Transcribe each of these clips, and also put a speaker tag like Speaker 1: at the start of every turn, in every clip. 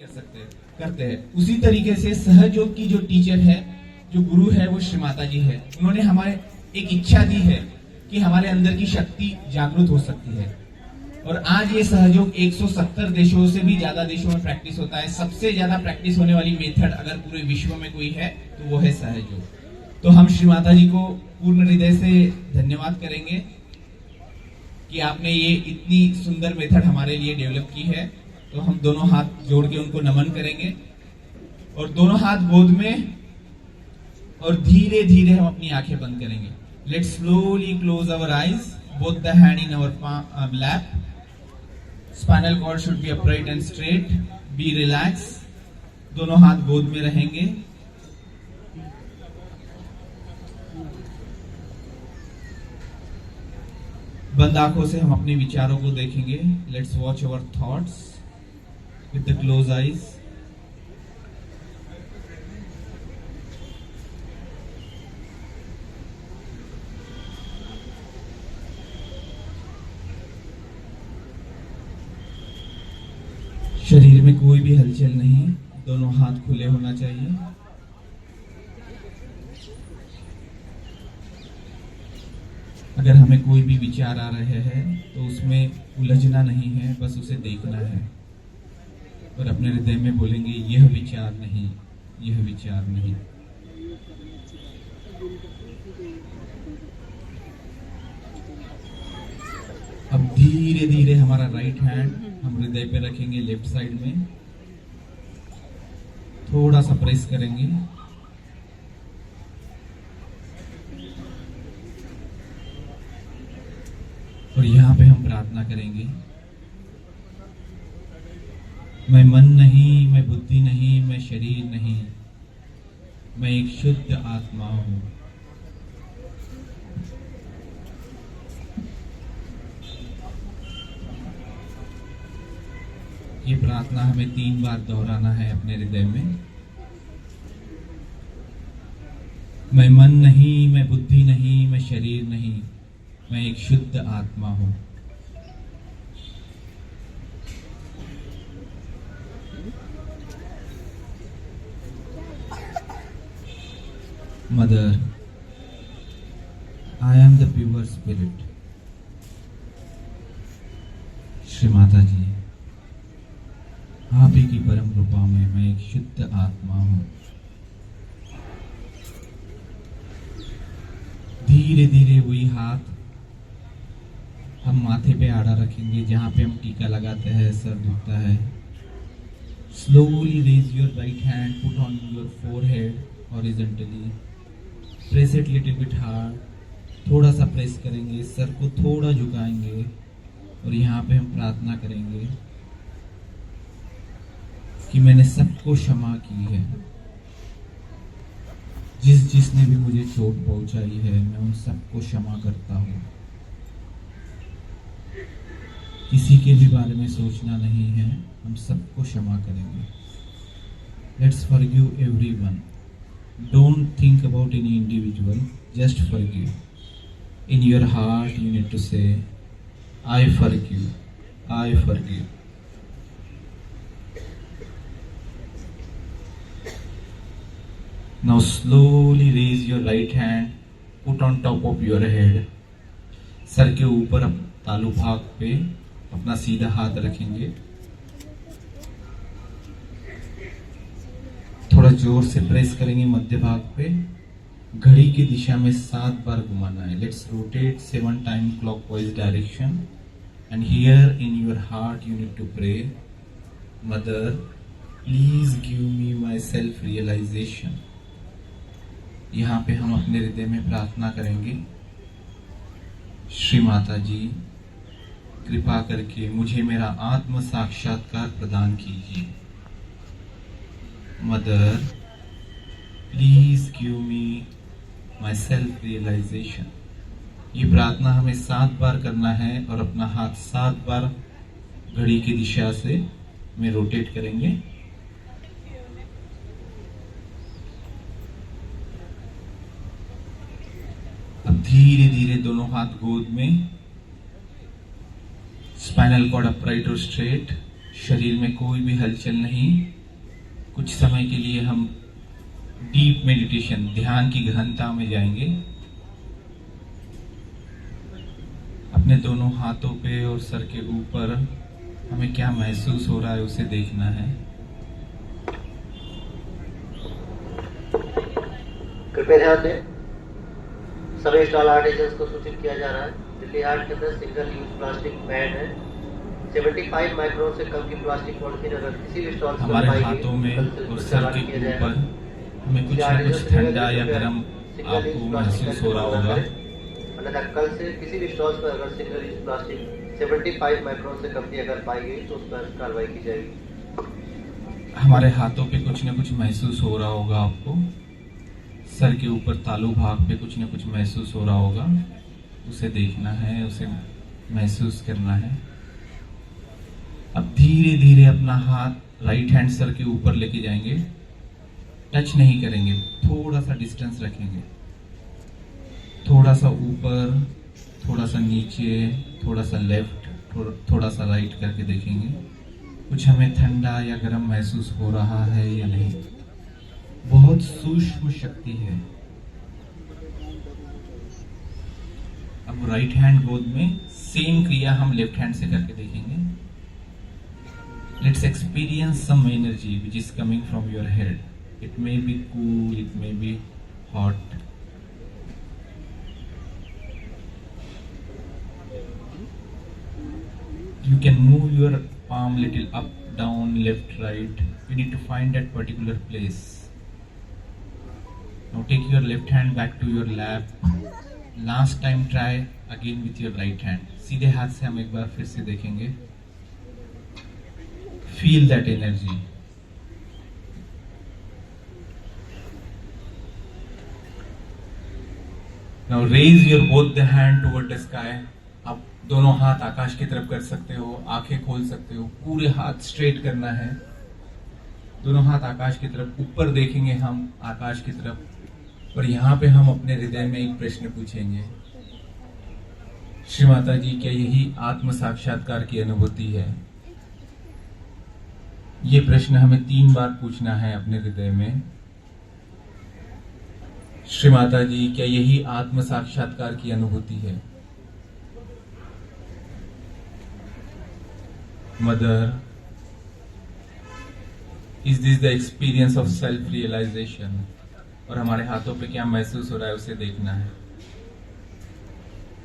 Speaker 1: कर सकते हैं करते हैं। उसी तरीके से सहयोग की जो टीचर है, जो गुरु है, वो श्री माता जी है। उन्होंने हमारे एक इच्छा दी है कि हमारे अंदर की शक्ति जागृत हो सकती है। और आज ये सहयोग 170 देशों से भी ज्यादा देशों में प्रैक्टिस होता है। सबसे ज्यादा प्रैक्टिस होने वाली मेथड अगर पूरे विश्व में कोई है तो वो है सहयोग। तो हम श्री माता जी को पूर्ण हृदय से धन्यवाद करेंगे कि आपने ये इतनी सुंदर मेथड हमारे लिए डेवलप की है। तो हम दोनों हाथ जोड़ के उनको नमन करेंगे और दोनों हाथ गोद में, और धीरे धीरे हम अपनी आंखें बंद करेंगे। Let's slowly close our eyes, both the hand in our lap. Spinal cord should be upright and straight. Be relax. दोनों हाथ गोद में रहेंगे। बंद आंखों से हम अपने विचारों को देखेंगे। Let's watch our thoughts with the close eyes. शरीर में कोई भी हलचल नहीं, दोनों हाथ खुले होना चाहिए। अगर हमें कोई भी विचार आ रहे हैं तो उसमें उलझना नहीं है, बस उसे देखना है और अपने हृदय में बोलेंगे यह विचार नहीं, यह विचार नहीं। अब धीरे धीरे हमारा राइट हैंड हम हृदय पे रखेंगे, लेफ्ट साइड में थोड़ा सा प्रेस करेंगे। और यहाँ पे हम प्रार्थना करेंगे, मैं मन नहीं, मैं बुद्धि नहीं, मैं शरीर नहीं, मैं एक शुद्ध आत्मा हूं। ये प्रार्थना हमें 3 बार दोहराना है अपने हृदय में। मैं मन नहीं, मैं बुद्धि नहीं, मैं शरीर नहीं, मैं एक शुद्ध आत्मा हूं। Mother, I am the pure spirit. Shri Mata जी, आप ही की परम कृपा में मैं एक शुद्ध आत्मा हूं। धीरे धीरे वही हाथ हम माथे पे आड़ा रखेंगे जहां पे हम टीका लगाते हैं, सर दुखता है। Slowly raise your right hand, put on your forehead horizontally, press it little bit hard. थोड़ा सा प्रेस करेंगे, सर को थोड़ा झुकाएंगे और यहाँ पे हम प्रार्थना करेंगे कि मैंने सबको क्षमा की है। जिसने भी मुझे चोट पहुंचाई है, मैं उन सबको क्षमा करता हूँ। किसी के भी बारे में सोचना नहीं है, हम सबको क्षमा करेंगे। Let's forgive everyone. Don't think about any individual, just forgive. In your heart you need to say I forgive, I forgive. Now slowly raise your right hand, put on top of your head. Sir के ऊपर तालु भाग पे अपना सीधा हाथ रखेंगे। थोड़ा जोर से प्रेस करेंगे मध्य भाग पे। घड़ी की दिशा में 7 बार घुमाना है। Let's rotate 7 times clockwise direction. And here in your heart you need to pray, Mother, please give me my self realization. यहाँ पे हम अपने हृदय में प्रार्थना करेंगे, श्री माता जी कृपा करके मुझे मेरा आत्म साक्षात्कार प्रदान कीजिए। Mother, please give me my self realization. ये प्रार्थना हमें 7 बार करना है और अपना हाथ 7 बार घड़ी की दिशा से में रोटेट करेंगे। अब धीरे धीरे दोनों हाथ गोद में, स्पाइनल कॉर्ड अपराइट और स्ट्रेट, शरीर में कोई भी हलचल नहीं। कुछ समय के लिए हम डीप मेडिटेशन, ध्यान की गहनता में जाएंगे। अपने दोनों हाथों पे और सर के ऊपर हमें क्या महसूस हो रहा है उसे देखना है।
Speaker 2: कृपया ध्यान दें, सभी स्टॉल आर्टिजन्स को सूचित किया जा रहा है दिल्ली हाट के अंदर सिंगल यूज प्लास्टिक बैन है। 75 माइक्रोन से कम की प्लास्टिक पॉलिथीन अगर किसी भी स्टॉल
Speaker 1: हमारे हाथों में और सर के ऊपर हमें कुछ न कुछ ठंडा या गर्म आपको महसूस हो रहा होगा।
Speaker 2: अन्यथा कल से किसी भी स्टॉल्स पर अगर सिंगल यूज प्लास्टिक 75 माइक्रोन से कम की अगर पाई गई तो उस पर कार्रवाई की जाएगी।
Speaker 1: हमारे हाथों पे कुछ न कुछ महसूस हो रहा होगा आपको। सर के ऊपर तालू भाग पे कुछ न कुछ महसूस हो रहा होगा, उसे देखना है, उसे महसूस करना है। अब धीरे धीरे अपना हाथ राइट हैंड सर के ऊपर लेके जाएंगे। टच नहीं करेंगे, थोड़ा सा डिस्टेंस रखेंगे। थोड़ा सा ऊपर, थोड़ा सा नीचे, थोड़ा सा लेफ्ट, थोड़ा सा राइट करके देखेंगे कुछ हमें ठंडा या गर्म महसूस हो रहा है या नहीं। बहुत सूक्ष्म शक्ति है। अब राइट हैंड गोद में सेम क्रिया हम लेफ्ट हैंड से करके देखेंगे। Let's experience some energy which is coming from your head. It may be cool, it may be hot. You can move your palm little up, down, left, right. You need to find that particular place. Now take your left hand back to your lap. Last time try again with your right hand. सीधे हाथ से हम एक बार फिर से देखेंगे। Feel that energy. Now raise your both the hand toward the sky. आप दोनों हाथ आकाश की तरफ कर सकते हो, आंखें खोल सकते हो, पूरे हाथ स्ट्रेट करना है। दोनों हाथ आकाश की तरफ, ऊपर देखेंगे हम आकाश की तरफ। और यहाँ पे हम अपने हृदय में एक प्रश्न पूछेंगे, श्री माता जी, क्या यही आत्म साक्षात्कार की अनुभूति है? ये प्रश्न हमें 3 बार पूछना है अपने हृदय में। श्री माता जी, क्या यही आत्म साक्षात्कार की अनुभूति है? Mother, is this the experience of self-realization? और हमारे हाथों पे क्या महसूस हो रहा है उसे देखना है।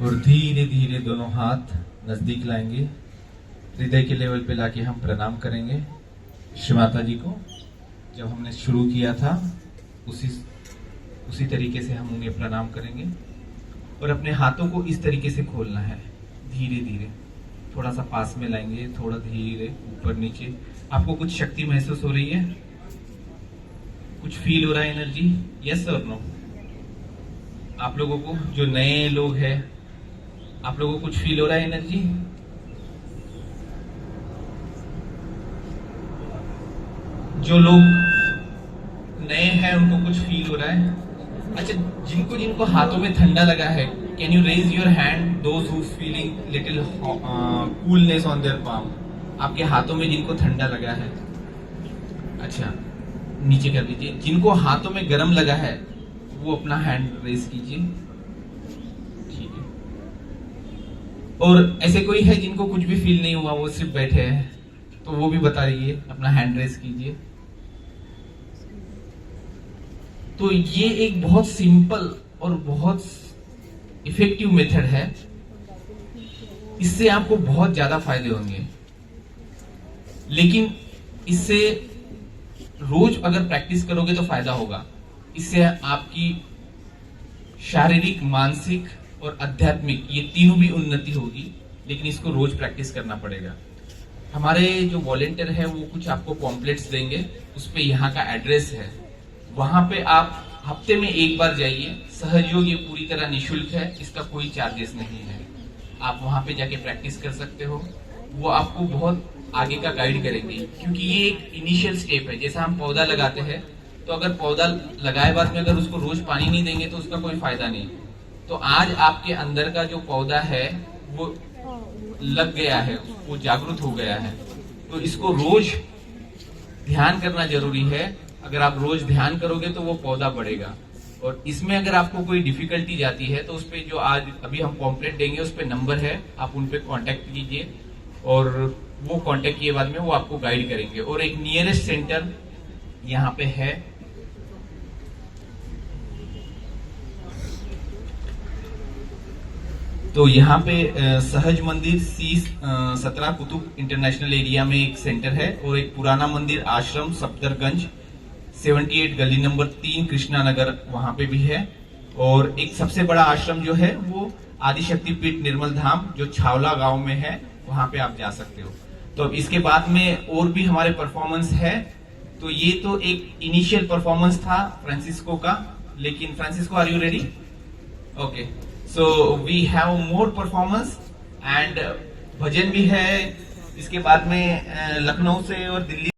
Speaker 1: और धीरे धीरे दोनों हाथ नजदीक लाएंगे, हृदय के लेवल पे लाके हम प्रणाम करेंगे श्री माता जी को। जब हमने शुरू किया था उसी तरीके से हम उन्हें प्रणाम करेंगे। और अपने हाथों को इस तरीके से खोलना है, धीरे धीरे थोड़ा सा पास में लाएंगे, थोड़ा धीरे ऊपर नीचे। आपको कुछ शक्ति महसूस हो रही है? कुछ फील हो रहा है एनर्जी? यस और नो? आप लोगों को, जो नए लोग हैं, आप लोगों को कुछ फील हो रहा है एनर्जी? जो लोग नए हैं उनको कुछ फील हो रहा है? अच्छा, जिनको हाथों में ठंडा लगा है, can you raise your hand, those who feeling little coolness on their palm. आपके हाथों में जिनको ठंडा लगा है, अच्छा नीचे कर दीजिए। जिनको हाथों में गर्म लगा है वो अपना हैंड रेज कीजिए, ठीक है। और ऐसे कोई है जिनको कुछ भी फील नहीं हुआ, वो सिर्फ बैठे हैं, तो वो भी बता दीजिए, अपना हैंड रेज कीजिए। तो ये एक बहुत सिंपल और बहुत इफेक्टिव मेथड है। इससे आपको बहुत ज्यादा फायदे होंगे, लेकिन इससे रोज अगर प्रैक्टिस करोगे तो फायदा होगा। इससे आपकी शारीरिक, मानसिक और आध्यात्मिक ये तीनों भी उन्नति होगी, लेकिन इसको रोज प्रैक्टिस करना पड़ेगा। हमारे जो वॉलेंटियर है वो कुछ आपको पॉम्पलेट्स देंगे, उस पे यहाँ का एड्रेस है, वहां पे आप हफ्ते में एक बार जाइए। सहयोग ये पूरी तरह निशुल्क है, इसका कोई चार्जेस नहीं है। आप वहां पे जाके प्रैक्टिस कर सकते हो। वो आपको बहुत आगे का गाइड करेंगे, क्योंकि ये एक इनिशियल स्टेप है। जैसा हम पौधा लगाते हैं, तो अगर पौधा लगाए बाद में अगर उसको रोज पानी नहीं देंगे तो उसका कोई फायदा नहीं। तो आज आपके अंदर का जो पौधा है वो लग गया है, वो जागरूक हो गया है, तो इसको रोज ध्यान करना जरूरी है। अगर आप रोज ध्यान करोगे तो वो पौधा बढ़ेगा। और इसमें अगर आपको कोई डिफिकल्टी जाती है तो उस पे जो आज अभी हम पॉम्पलेट देंगे उस पे नंबर है, आप उन पे कांटेक्ट कीजिए और वो कांटेक्ट किए बाद में वो आपको गाइड करेंगे। और एक नियरेस्ट सेंटर यहाँ पे है, तो यहाँ पे सहज मंदिर C17 कुतुब इंटरनेशनल एरिया में एक सेंटर है और एक पुराना मंदिर आश्रम सफदरगंज 78 गली नंबर 3 कृष्णा नगर वहां पे भी है। और एक सबसे बड़ा आश्रम जो है वो आदिशक्ति पीठ निर्मल धाम जो छावला गांव में है, वहां पे आप जा सकते हो। तो अब इसके बाद में और भी हमारे परफॉर्मेंस है। तो ये तो एक इनिशियल परफॉर्मेंस था फ्रांसिस्को का, लेकिन Francisco are you ready? Okay, so we have more performance and bhajan भी है। इसके बाद में लखनऊ से और दिल्ली